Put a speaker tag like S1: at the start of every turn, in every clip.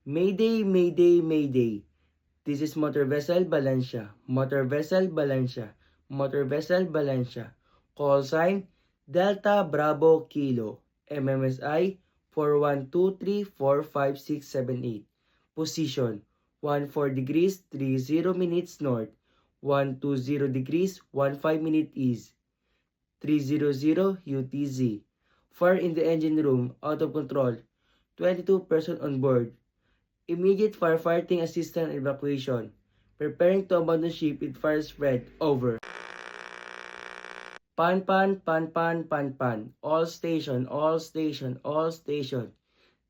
S1: Mayday, Mayday, Mayday. This is Motor Vessel Valencia. Motor Vessel Valencia. Motor Vessel Valencia. Call sign Delta Bravo Kilo. MMSI 41234567 Position 14 degrees 30 minutes north. 120 degrees 15 minute east. 300 UTZ. Fire in the engine room, out of control. 22 person on board. Immediate firefighting assistance evacuation. Preparing to abandon ship with fire spread. Over. Pan pan pan pan pan pan. All station, all station, all station.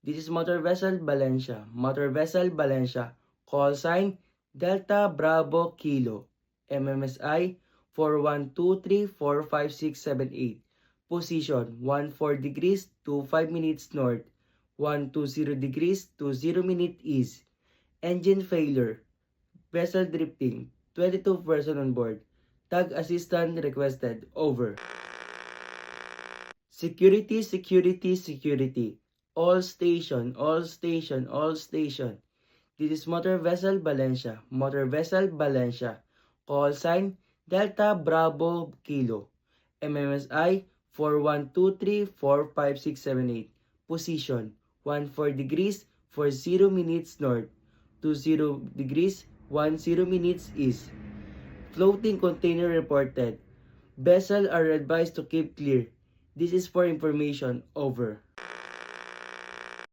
S1: This is Motor Vessel Valencia. Motor Vessel Valencia. Call sign Delta Bravo Kilo. MMSI 41234567 Position 14 degrees 25 minutes north. 120 degrees 20 minute east. Engine failure. Vessel drifting. 22 person on board. Tag assistant requested. Over. Security, security, security. All station, all station, all station. This is Motor Vessel Valencia. Motor Vessel Valencia. Call sign Delta Bravo Kilo. MMSI 41234567 Position 14 degrees 40 minutes north. 20 degrees 10 minutes east. Floating container reported. Vessel are advised to keep clear. This is for information. Over.